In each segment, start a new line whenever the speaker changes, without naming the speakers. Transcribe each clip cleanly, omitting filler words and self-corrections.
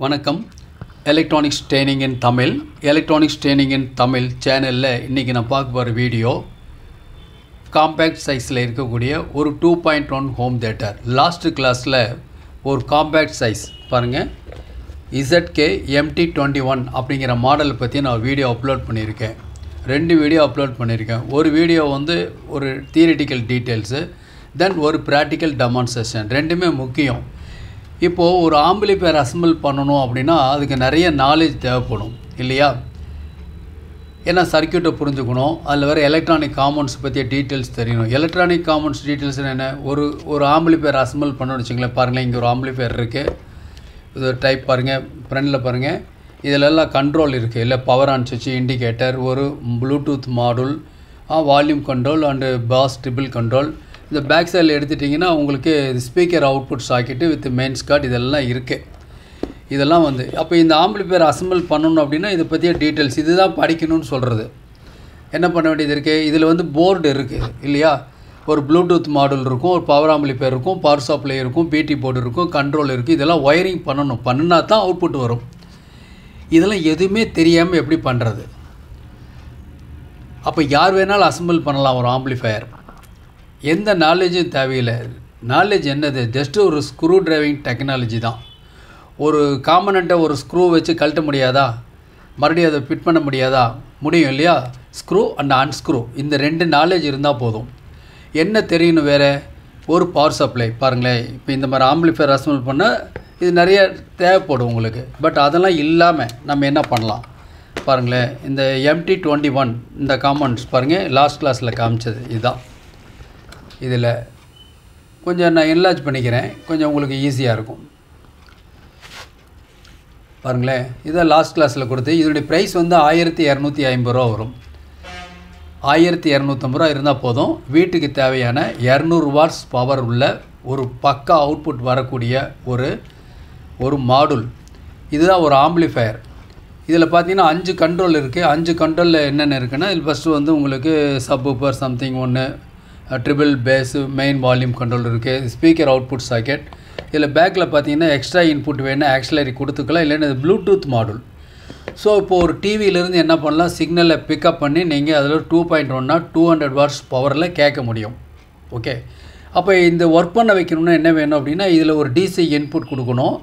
வணக்கம். Electronics training இன் தமிழ் சேனலில் இன்றைக்கி நான் பார்க்க போகிற வீடியோ காம்பேக்ட் சைஸில் இருக்கக்கூடிய ஒரு 2.1 ஹோம் தியேட்டர். லாஸ்ட் கிளாஸில் ஒரு காம்பேக்ட் சைஸ் பாருங்கள், ZK MT21 அப்படிங்கிற மாடலை பற்றி நான் வீடியோ அப்லோட் பண்ணியிருக்கேன். 2 வீடியோ அப்லோட் பண்ணியிருக்கேன். ஒரு வீடியோ வந்து ஒரு தியரிட்டிக்கல் டீட்டெயில்ஸு, தென் ஒரு ப்ராக்டிக்கல் டெமான்ஸ்ட்ரேஷன். ரெண்டுமே முக்கியம். இப்போது ஒரு ஆம்பிளிஃபையர் அசெம்பிள் பண்ணணும் அப்படின்னா அதுக்கு நிறைய நாலேஜ் தேவைப்படும் இல்லையா? ஏன்னா சர்க்யூட்டை புரிஞ்சுக்கணும், அதில் வேறு எலக்ட்ரானிக் காம்பவுண்ட்ஸ் பற்றிய டீட்டெயில்ஸ் தெரியணும். எலக்ட்ரானிக் காம்பவுண்ட்ஸ் டீட்டெயில்ஸ் என்ன, ஒரு ஆம்பிளிஃபையர் அசெம்பிள் பண்ணணும்னு வச்சுங்களேன். பாருங்களேன், இங்கே ஒரு ஆம்பிளிஃபையர் இருக்குது. இது டைப் பாருங்கள், ஃப்ரண்டில் பாருங்கள், இதிலெல்லாம் கண்ட்ரோல் இருக்குது. இல்லை பவர் ஆன் சுவிட்ச், இண்டிகேட்டர், ஒரு Bluetooth module, volume control and bass treble control. இந்த பேக் சைடில் எடுத்துட்டிங்கன்னா உங்களுக்கு speaker output socket with main scart இதெல்லாம் இருக்குது. இதெல்லாம் வந்து அப்போ இந்த ஆம்பிளிஃபையர் அசெம்பிள் பண்ணணும் அப்படின்னா இதை பற்றிய டீட்டெயில்ஸ் இதுதான் படிக்கணும்னு சொல்கிறது. என்ன பண்ண வேண்டியது இருக்குது, இதில் வந்து போர்டு இருக்குது இல்லையா? ஒரு ப்ளூடூத் மாடல் இருக்கும், ஒரு பவர் ஆம்பிளிஃபையர் இருக்கும், பவர் சப்ளை இருக்கும், பிடி போர்டு இருக்கும், கண்ட்ரோல் இருக்குது. இதெல்லாம் ஒயரிங் பண்ணினா தான் அவுட்புட் வரும். இதெல்லாம் எதுவுமே தெரியாமல் எப்படி பண்ணுறது? அப்போ யார் வேணாலும் அசெம்பிள் பண்ணலாம் ஒரு ஆம்பிளிஃபையர். எந்த நாலேஜும் தேவையில்லை. நாலேஜ் என்னது, ஜஸ்ட்டு ஒரு ஸ்க்ரூ டிரைவிங் டெக்னாலஜி தான். ஒரு காம்பனண்ட்டை ஒரு ஸ்க்ரூ வச்சு கழட்ட முடியாதா? மறுபடியும் அதை ஃபிட் பண்ண முடியாதா? முடியும் இல்லையா? ஸ்க்ரூ அண்ட் அன்ஸ்க்ரூ, இந்த 2 நாலேஜ் இருந்தால் போதும். என்ன தெரியணும் வேறு? ஒரு பவர் சப்ளை பாருங்களேன். இப்போ இந்த மாதிரி ஆம்பிளிஃபையர் அசெம்பிள் பண்ணால் இது நிறைய தேவைப்படும் உங்களுக்கு. பட் அதெல்லாம் இல்லாமல் நம்ம என்ன பண்ணலாம் பாருங்களேன். இந்த MT21 இந்த காம்பவுண்ட்ஸ் பாருங்கள், லாஸ்ட் கிளாஸில் காமிச்சது இதுதான். இதில் கொஞ்சம் நான் என்லார்ஜ் பண்ணிக்கிறேன், கொஞ்சம் உங்களுக்கு ஈஸியாக இருக்கும். பாருங்களேன், இதை லாஸ்ட் கிளாஸில் கொடுத்து இதனுடைய ப்ரைஸ் வந்து 1250 ரூபா வரும். 1250 ரூபா இருந்தால் போதும். வீட்டுக்கு தேவையான 200 வாட்ஸ் பவர் உள்ள ஒரு பக்கா அவுட்புட் வரக்கூடிய ஒரு மாடுல். இதுதான் ஒரு ஆம்பிளிஃபையர். இதில் பார்த்தீங்கன்னா 5 கண்ட்ரோல் இருக்குது. 5 கண்ட்ரோலில் என்னென்ன இருக்குன்னா, இதில் ஃபஸ்ட்டு வந்து உங்களுக்கு சப்வூஃபர் சம்திங் ஒன்று, treble bass, main volume control இருக்குது, ஸ்பீக்கர் அவுட்புட் சாக்கெட். இதில் பேக்கில் பார்த்தீங்கன்னா எக்ஸ்ட்ரா இன்புட் வேணும், ஆக்சிலரி கொடுத்துக்கலாம், இல்லைன்னா இது ப்ளூடூத் மாடுல். ஸோ இப்போது ஒரு டிவியிலேருந்து என்ன பண்ணலாம், சிக்னலை பிக்கப் பண்ணி நீங்கள் அதில் 2.1 200 வாட்ஸ் பவரில் கேட்க முடியும். ஓகே, அப்போ இந்த ஒர்க் பண்ண வைக்கணும்னா என்ன வேணும் அப்படின்னா, இதில் ஒரு டிசி இன்புட் கொடுக்கணும்.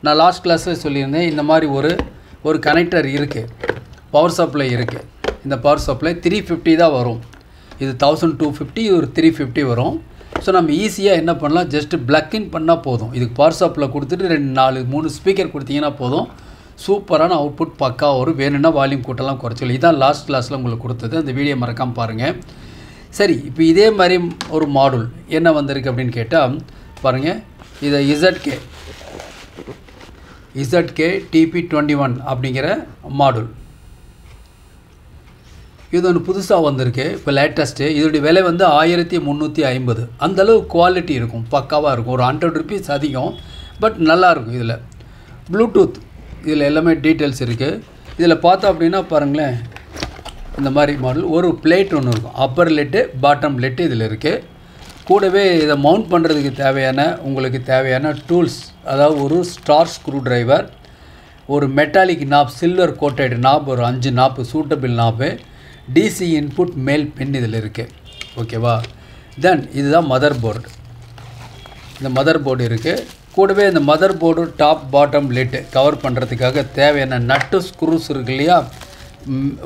நான் லாஸ்ட் கிளாஸில் சொல்லியிருந்தேன், இந்த மாதிரி ஒரு கனெக்டர் இருக்குது, பவர் சப்ளை இருக்குது. இந்த பவர் சப்ளை 350 தான் வரும். இது 1250, ஒரு 350 வரும். ஸோ நம்ம ஈஸியாக என்ன பண்ணலாம், ஜஸ்ட்டு ப்ளக்இன் பண்ணால் போதும். இதுக்கு பவர் சப்ளை கொடுத்துட்டு 2 4 3 ஸ்பீக்கர் கொடுத்தீங்கன்னா போதும். சூப்பரான அவுட்புட் பக்கா வரும். வேணும்னா வால்யூம் கூட்டலாம் குறைச்சலாம். இதுதான் லாஸ்ட் கிளாஸில் உங்களுக்கு கொடுத்தது. அந்த வீடியோ மறக்காமல் பாருங்கள். சரி, இப்போ இதே மாதிரி ஒரு மாடுல் என்ன வந்திருக்கு அப்படின்னு கேட்டால் பாருங்கள், இதை ZK TP21 அப்படிங்கிற மாடுல். இது ஒன்று புதுசாக வந்திருக்கு, இப்போ லேட்டஸ்ட்டு. இதோடைய விலை வந்து 1350. அந்தளவு குவாலிட்டி இருக்கும், பக்காவாக இருக்கும். ஒரு 100 ருபீஸ் அதிகம், பட் நல்லாயிருக்கும். இதில் ப்ளூடூத், இதில் எல்லாமே டீட்டெயில்ஸ் இருக்குது. இதில் பார்த்தோம் அப்படின்னா பாருங்களேன், இந்த மாதிரி மாடல் ஒரு பிளேட் ஒன்று இருக்கும், அப்பர் லெட்டு பாட்டம் லெட்டு இதில் இருக்குது. கூடவே இதை மவுண்ட் பண்ணுறதுக்கு உங்களுக்கு தேவையான டூல்ஸ், அதாவது ஒரு ஸ்டார் ஸ்க்ரூ டிரைவர், ஒரு metallic knob, silver coated knob, ஒரு 5 knob, suitable knob, DC input male pin இதில் இருக்குது. ஓகேவா? தென் இதுதான் மதர் போர்டு. இந்த மதர் போர்டு இருக்குது. கூடவே இந்த மதர் போர்டு டாப் பாட்டம் லெட்டு கவர் பண்ணுறதுக்காக தேவையான நட்டு ஸ்க்ரூஸ் இருக்குது இல்லையா?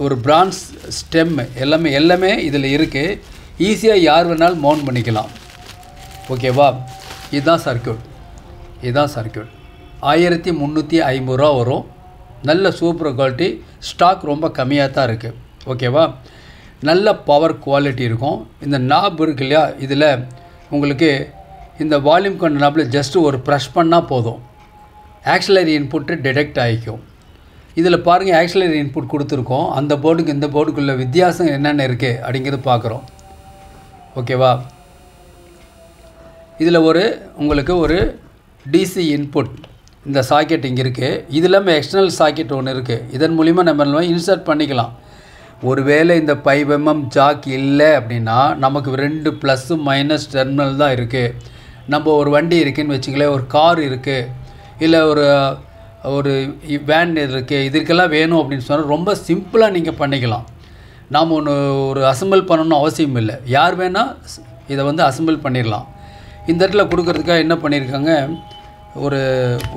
ஒரு பிரான்ஸ் ஸ்டெம் எல்லாமே இதில் இருக்குது. ஈஸியாக யார் வேணாலும் மவுண்ட் பண்ணிக்கலாம். ஓகேவா? இதுதான் சர்க்யூட். 1350 ரூபா வரும். நல்ல சூப்பர் குவாலிட்டி. ஸ்டாக் ரொம்ப கம்மியாக தான் இருக்குது. ஓகேவா? நல்ல பவர் குவாலிட்டி இருக்கும். இந்த நாப் இருக்கு இல்லையா, இதில் உங்களுக்கு இந்த வால்யூம் கண்ட்ரோல் நாப்பில் ஜஸ்ட்டு ஒரு ப்ரெஷ் பண்ணால் போதும், ஆக்சிலரி இன்புட்டு டிடெக்ட் ஆகிக்கும். இதில் பாருங்கள், ஆக்சிலரி இன்புட் கொடுத்துருக்கோம். அந்த போர்டுக்கு இந்த போர்டுக்குள்ள வித்தியாசம் என்னென்ன இருக்குது அப்படிங்கிறது பார்க்குறோம். ஓகேவா? இதில் உங்களுக்கு ஒரு டிசி இன்புட், இந்த சாக்கெட் இங்கே இருக்குது. இது இல்லாமல் எக்ஸ்டர்னல் சாக்கெட் ஒன்று இருக்குது. இதன் மூலிமா நம்ம இன்சர்ட் பண்ணிக்கலாம். ஒருவேளை இந்த 5 mm ஜாக் இல்லை அப்படின்னா நமக்கு 2 ப்ளஸ் மைனஸ் டெர்மினல் தான் இருக்குது. நம்ம ஒரு வண்டி இருக்குதுன்னு வச்சுங்களேன், ஒரு கார் இருக்குது, இல்லை ஒரு ஒரு வேன் இருக்குது, இதற்கெல்லாம் வேணும் அப்படின்னு சொன்னால் ரொம்ப சிம்பிளாக நீங்கள் பண்ணிக்கலாம். நாம் ஒரு அசம்பிள் பண்ணணும்னு அவசியம் இல்லை. யார் வேணால் இதை வந்து அசம்பிள் பண்ணிடலாம். இந்த இடத்துல கொடுக்கறதுக்காக என்ன பண்ணியிருக்காங்க,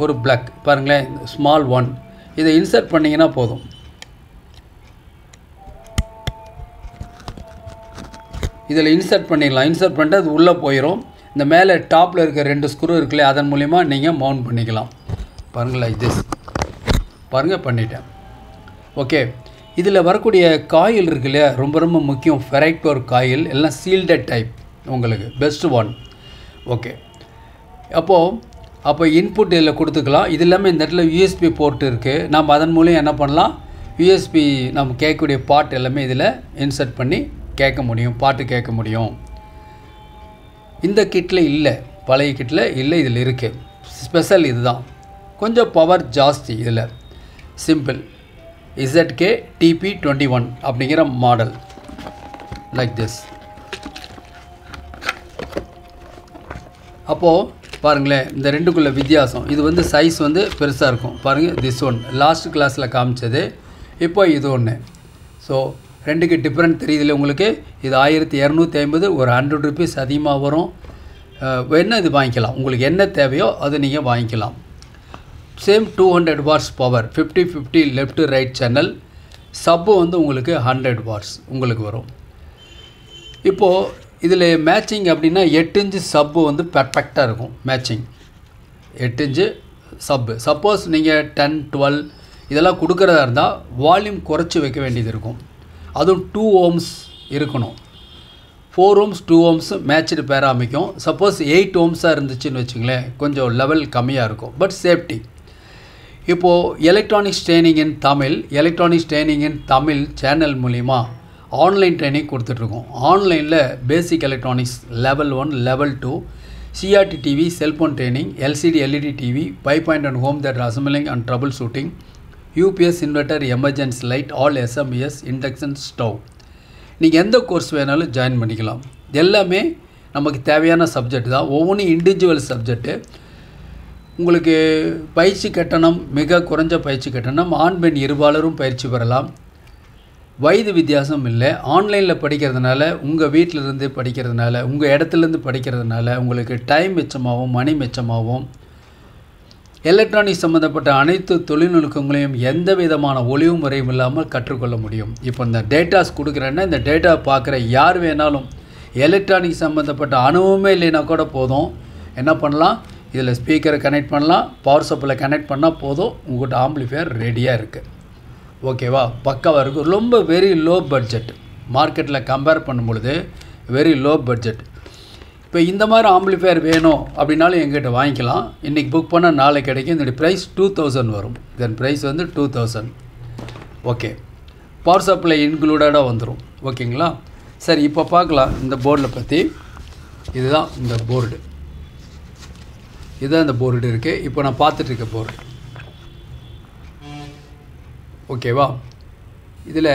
ஒரு பிளாக் பாருங்களேன், ஸ்மால் 1 இதை இன்சர்ட் பண்ணிங்கன்னா போதும். இதில் இன்சர்ட் பண்ணிடலாம். இன்சர்ட் பண்ணிட்டு அது உள்ளே போயிடும். இந்த மேலே டாப்பில் இருக்க 2 ஸ்க்ரூ இருக்குல்ல, அதன் மூலிமா நீங்கள் மவுண்ட் பண்ணிக்கலாம். பாருங்கள், லைக் திஸ். பாருங்கள், பண்ணிட்டேன். ஓகே, இதில் வரக்கூடிய காயில் இருக்கு இல்லையா, ரொம்ப ரொம்ப முக்கியம். ஃபெரைட் ஒரு காயில் எல்லாம் சீல்டட் டைப், உங்களுக்கு பெஸ்ட் ஒன். ஓகே, அப்போ இன்புட் இதில் கொடுத்துக்கலாம். இது இல்லாமல் இந்த இடத்துல யூஎஸ்பி போர்ட் இருக்குது. நம்ம அதன் மூலம் என்ன பண்ணலாம், யூஎஸ்பி நம்ம கேட்கக்கூடிய பாட்டு எல்லாமே இதில் இன்சர்ட் பண்ணி கேட்க முடியும், பாட்டு கேட்க முடியும். இந்த கிட்டில் இல்லை, பழைய கிட்டில் இல்லை, இதில் இருக்குது. ஸ்பெஷல் இதுதான், கொஞ்சம் பவர் ஜாஸ்தி இதில். சிம்பிள் ZK TP21 அப்படிங்கிற மாடல், லைக் திஸ். அப்போது பாருங்களேன், இந்த ரெண்டுக்குள்ள வித்தியாசம். இது வந்து சைஸ் வந்து பெருசாக இருக்கும். பாருங்கள், திஸ் ஒன் லாஸ்ட் கிளாஸில் காமிச்சது, இப்போ இது ஒன்று. ஸோ ரெண்டுக்கு டிஃப்ரெண்ட் தெரியுதுல உங்களுக்கு. இது 1250, ஒரு 100 ருபீஸ் அதிகமாக வரும். என்ன இது வாங்கிக்கலாம், உங்களுக்கு என்ன தேவையோ அது நீங்கள் வாங்கிக்கலாம். Same 200 watts power, 50-50 left right channel. Sub வந்து உங்களுக்கு 100 வாட்ஸ் உங்களுக்கு வரும். இப்போது இதில் மேட்சிங் அப்படின்னா 8 இன்ச்சு சப்பு வந்து பெர்ஃபெக்டாக இருக்கும். மேட்சிங் 8 இன்ச்சு சப்பு. சப்போஸ் நீங்கள் 10, 12 இதெல்லாம் கொடுக்குறதா இருந்தால் வால்யூம் குறைச்சி வைக்க வேண்டியது இருக்கும். அதுவும் 2 ohms இருக்கணும். 4 ohms 2 ohms மேட்ச்டு பேர அமைக்கும். சப்போஸ் 8 ohmஸாக இருந்துச்சுன்னு வச்சுங்களேன், கொஞ்சம் லெவல் கம்மியாக இருக்கும், பட் சேஃப்டி. இப்போது எலக்ட்ரானிக்ஸ் ட்ரைனிங் இன் தமிழ் சேனல் மூலிமா ஆன்லைன் ட்ரைனிங் கொடுத்துட்ருக்கோம். ஆன்லைனில் பேசிக் electronics level 1, level 2, CRT TV, cellphone training, LCD LED TV, 5.1 home theatre assembling and trouble shooting, UPS inverter, emergency light, all SMS, induction stove. நீங்கள் எந்த course வேணாலும் join பண்ணிக்கலாம். எல்லாமே நமக்கு தேவையான சப்ஜெக்ட் தான். ஒவ்வொன்றும் இண்டிவிஜுவல் சப்ஜெக்ட்டு. உங்களுக்கு பயிற்சி கட்டணம் மிக குறைஞ்ச பயிற்சி கட்டணம். ஆண் பெண் இருபாலரும் பயிற்சி பெறலாம். வயது வித்தியாசம் இல்லை. ஆன்லைனில் படிக்கிறதுனால, உங்கள் வீட்டிலிருந்து படிக்கிறதுனால, உங்கள் இடத்துலேருந்து படிக்கிறதுனால உங்களுக்கு டைம் மிச்சமாகவும் மணி மிச்சமாகவும் எலக்ட்ரானிக்ஸ் சம்மந்தப்பட்ட அனைத்து தொழில்நுட்பங்களையும் எந்த விதமான ஒளிவு முறையும் இல்லாமல் கற்றுக்கொள்ள முடியும். இப்போ இந்த டேட்டாஸ் கொடுக்குறேன்னா, இந்த டேட்டா பார்க்குற யார் வேணாலும் எலக்ட்ரானிக்ஸ் சம்மந்தப்பட்ட அனுபவமே இல்லைன்னா கூட போதும், என்ன பண்ணலாம், இதில் ஸ்பீக்கரை கனெக்ட் பண்ணலாம், பவர் சப்ளை கனெக்ட் பண்ணால் போதும், உங்கள்கிட்ட ஆம்பிளிஃபையர் ரெடியாக இருக்குது. ஓகேவா, பக்காவாக இருக்கும். ரொம்ப வெரி லோ பட்ஜெட், மார்க்கெட்டில் கம்பேர் பண்ணும்பொழுது வெரி லோ பட்ஜெட். இப்போ இந்த மாதிரி ஆம்பிளிஃபையர் வேணும் அப்படின்னாலும் எங்கிட்ட வாங்கிக்கலாம். இன்றைக்கி புக் பண்ணால் நாளை கிடைக்கும். இதனுடைய ப்ரைஸ் 2000 வரும். இதன் ப்ரைஸ் வந்து 2000. ஓகே, பவர் சப்ளை இன்க்ளூடடாக வந்துடும். ஓகேங்களா, சரி. இப்போ பார்க்கலாம் இந்த போர்டில் பற்றி. இதுதான் இந்த போர்டு, இதுதான் இந்த போர்டு இருக்குது. இப்போ நான் பார்த்துட்ருக்க போர்டு. ஓகேவா, இதில்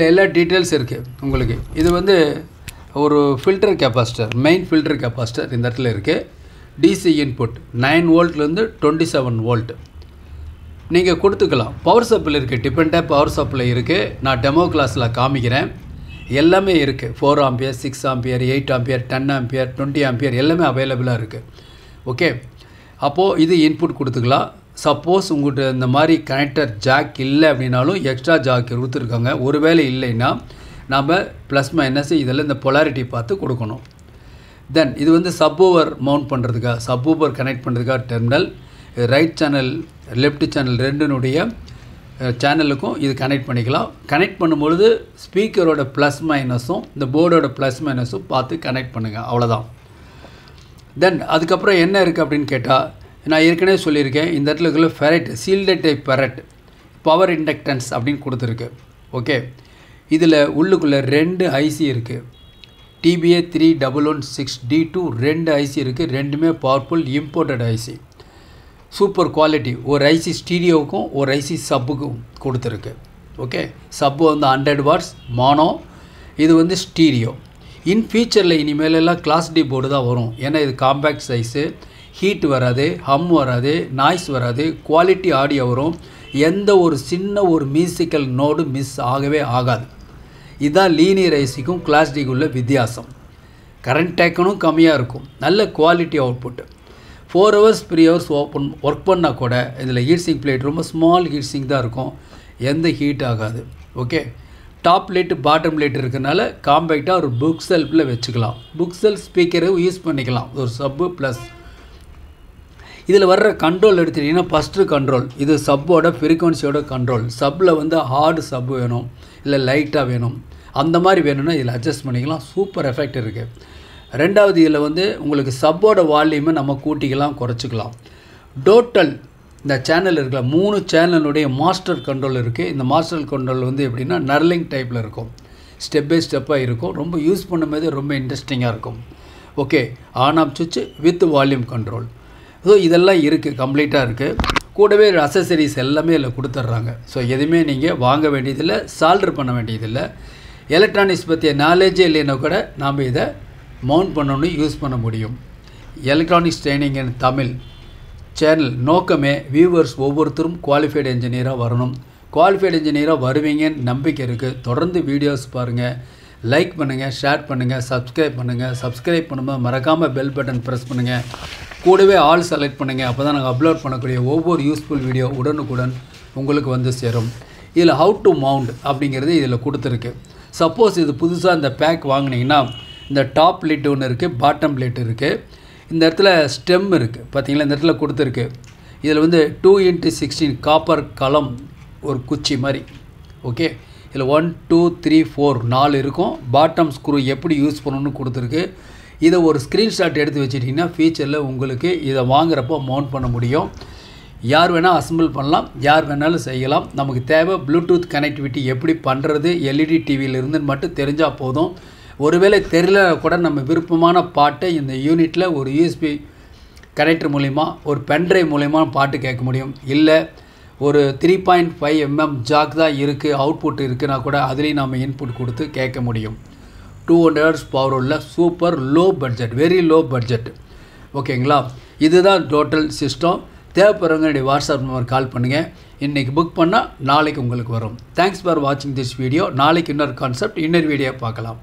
எல்லா டீட்டெயில்ஸ் இருக்குது உங்களுக்கு. இது வந்து ஒரு filter capacitor, main filter capacitor இந்த இடத்துல இருக்குது. டிசி இன்புட் 9 வோல்ட்லேருந்து 27 வோல்ட் நீங்கள் கொடுத்துக்கலாம். பவர் சப்ளை இருக்குது, டிஃப்ரெண்ட் டைப் பவர் சப்ளை இருக்குது. நான் டெமோ கிளாஸில் காமிக்கிறேன். எல்லாமே இருக்குது. 4 ampere, 6 ampere, 8 ampere, 10 ampere, 20 ampere எல்லாமே அவைலபிளாக இருக்குது. ஓகே, அப்போது இது இன்புட் கொடுத்துக்கலாம். சப்போஸ் உங்கள்கிட்ட இந்த மாதிரி கனெக்டர் ஜாக் இல்லை அப்படின்னாலும் எக்ஸ்ட்ரா ஜாக் கொடுத்துருக்காங்க. ஒருவேளை இல்லைன்னா நம்ம ப்ளஸ் மைனஸ் இதில் இந்த பொலாரிட்டி பார்த்து கொடுக்கணும். தென் இது வந்து சப்வூஃபர் மவுண்ட் பண்ணுறதுக்காக, சப்வூஃபர் கனெக்ட் பண்ணுறதுக்காக terminal. Right channel, left channel ரெண்டுனுடைய சேனலுக்கும் இது கனெக்ட் பண்ணிக்கலாம். கனெக்ட் பண்ணும்பொழுது ஸ்பீக்கரோட ப்ளஸ் மைனஸும் இந்த போர்டோட ப்ளஸ் மைனஸும் பார்த்து கனெக்ட் பண்ணுங்கள், அவ்வளோதான். தென் அதுக்கப்புறம் என்ன இருக்குது அப்படின்னு கேட்டால், நான் ஏற்கனவே சொல்லியிருக்கேன், இந்த இடத்துல இருக்கிற ferrite, shielded type ferrite, power inductance அப்படின்னு கொடுத்துருக்கு. ஓகே, இதில் உள்ளுக்குள்ளே 2 ஐசி இருக்குது. TBA 3116D2 2 ஐசி இருக்குது. ரெண்டுமே powerful imported IC, super quality. ஒரு ஐசி ஸ்டீரியோவுக்கும் ஒரு ஐசி சப்புக்கும் கொடுத்துருக்கு. ஓகே, சப்பு வந்து 100 வாட்ஸ் மானோ, இது வந்து ஸ்டீரியோ. இன் ஃபியூச்சரில் இனிமேலெல்லாம் கிளாஸ் டி போர்டு தான் வரும். ஏன்னா இது காம்பேக்ட் சைஸு, ஹீட் வராது, ஹம் வராது, நாய்ஸ் வராது, குவாலிட்டி ஆடியோ வரும். எந்த ஒரு சின்ன ஒரு மியூசிக்கல் நோடு மிஸ் ஆகவே ஆகாது. இதுதான் லீனியர் ஐசிக்கும் கிளாஸ் டிக்கும் உள்ள வித்தியாசம். கரண்ட் டேக்கனும் கம்மியாக இருக்கும், நல்ல quality output. 4 hours 3 hours work பண்ணால் கூட இதில் ஹீட்ஸிங் பிளேட் ரொம்ப ஸ்மால் ஹீட்ஸிங் தான் இருக்கும், எந்த ஹீட் ஆகாது. Okay, top light bottom light இருக்கிறனால காம்பேக்டாக ஒரு புக் செல்ஃபில் வச்சுக்கலாம். புக் செல்ஃப் ஸ்பீக்கரை யூஸ் பண்ணிக்கலாம், ஒரு சப்பு ப்ளஸ். இதில் வர்ற கண்ட்ரோல் எடுத்துட்டிங்கன்னா ஃபஸ்ட்டு கண்ட்ரோல் இது சப்போட ஃப்ரீக்வன்சியோட கண்ட்ரோல். சப்பில் வந்து ஹார்டு சப் வேணும், இல்லை லைட்டாக வேணும், அந்த மாதிரி வேணும்னா இதில் அட்ஜஸ்ட் பண்ணிக்கலாம். சூப்பர் எஃபெக்ட் இருக்குது. ரெண்டாவது இதில் வந்து உங்களுக்கு சப்போட வால்யூமை நம்ம கூட்டிக்கலாம், குறைச்சிக்கலாம். டோட்டல் இந்த சேனல் இருக்கிற 3 சேனலுடைய மாஸ்டர் கண்ட்ரோல் இருக்குது. இந்த மாஸ்டர் கண்ட்ரோல் வந்து எப்படின்னா நர்லிங் டைப்பில் இருக்கும், ஸ்டெப் பை ஸ்டெப்பாக இருக்கும். ரொம்ப யூஸ் பண்ணும்போது ரொம்ப இன்ட்ரெஸ்டிங்காக இருக்கும். ஓகே, ஆன் ஆஃப் சுவிட்ச் வித் வால்யூம் கண்ட்ரோல். ஸோ இதெல்லாம் இருக்குது, கம்ப்ளீட்டாக இருக்குது. கூடவே அக்சசரிஸ் எல்லாமே இதில் கொடுத்துட்றாங்க. ஸோ எதுவுமே நீங்கள் வாங்க வேண்டியதில்லை, சால்டர் பண்ண வேண்டியதில்லை. எலக்ட்ரானிக்ஸ் பற்றிய நாலேஜே இல்லைன்னா கூட நாம் இதை மவுண்ட் பண்ணணுன்னு யூஸ் பண்ண முடியும். எலக்ட்ரானிக்ஸ் ட்ரைனிங் இன் தமிழ் சேனல் நோக்கமே வியூவர்ஸ் ஒவ்வொருத்தரும் குவாலிஃபைடு இன்ஜினியராக வரணும். குவாலிஃபைடு இன்ஜினியராக வருவீங்கன்னு நம்பிக்கை இருக்குது. தொடர்ந்து வீடியோஸ் பாருங்கள், லைக் பண்ணுங்கள், ஷேர் பண்ணுங்கள், சப்ஸ்கிரைப் பண்ணுங்கள். சப்ஸ்கிரைப் பண்ணும்போது மறக்காமல் பெல் பட்டன் ப்ரெஸ் பண்ணுங்கள். கூடவே ஆல் செலக்ட் பண்ணுங்கள். அப்போ தான் நாங்கள் அப்லோட் பண்ணக்கூடிய ஒவ்வொரு யூஸ்ஃபுல் வீடியோ உடனுக்குடன் உங்களுக்கு வந்து சேரும். இதில் ஹவு டு மவுண்ட் அப்படிங்கிறது இதில் கொடுத்துருக்கு. சப்போஸ் இது புதுசாக இந்த பேக் வாங்கினீங்கன்னா இந்த டாப் லிட் ஒன்று இருக்குது, பாட்டம் லிட் இருக்குது. இந்த இடத்துல ஸ்டெம் இருக்குது பார்த்தீங்களா, இந்த இடத்துல கொடுத்துருக்கு. இதில் வந்து 2x16 காப்பர் களம் ஒரு குச்சி மாதிரி. ஓகே, இதில் 1 2 3 4 4 இருக்கும். பாட்டம் ஸ்க்ரூ எப்படி யூஸ் பண்ணணும்னு கொடுத்துருக்கு. இதை ஒரு ஸ்க்ரீன்ஷாட் எடுத்து வச்சுட்டிங்கன்னா ஃபியூச்சரில் உங்களுக்கு இதை வாங்குறப்போ மவுண்ட் பண்ண முடியும். யார் வேணால் அசம்பிள் பண்ணலாம், யார் வேணாலும் செய்யலாம். நமக்கு தேவை ப்ளூடூத் கனெக்டிவிட்டி எப்படி பண்ணுறது எல்இடி டிவியிலிருந்து மட்டும் தெரிஞ்சால் போதும். ஒருவேளை தெரியல கூட நம்ம விருப்பமான பாட்டை இந்த யூனிட்டில் ஒரு யூஎஸ்பி கனெக்டர் மூலிமா ஒரு பென்ட்ரைவ் மூலிமா பாட்டு கேட்க முடியும். இல்லை ஒரு 3.5 mm ஜாக் தான் இருக்குது, அவுட்புட் இருக்குன்னா கூட அதுலேயும் நம்ம இன்புட் கொடுத்து கேட்க முடியும். 200 Hz பவர் உள்ள super low budget, very low budget. ஓகேங்களா, இதுதான் டோட்டல் சிஸ்டம். தேவைப்படுறவங்க என்னுடைய வாட்ஸ்அப் நம்பர் கால் பண்ணுங்கள். இன்றைக்கி புக் பண்ணால் நாளைக்கு உங்களுக்கு வரும். தேங்க்ஸ் ஃபார் வாட்சிங் திஸ் வீடியோ. நாளைக்கு இன்னொரு கான்செப்ட், இன்னொரு வீடியோ பார்க்கலாம்.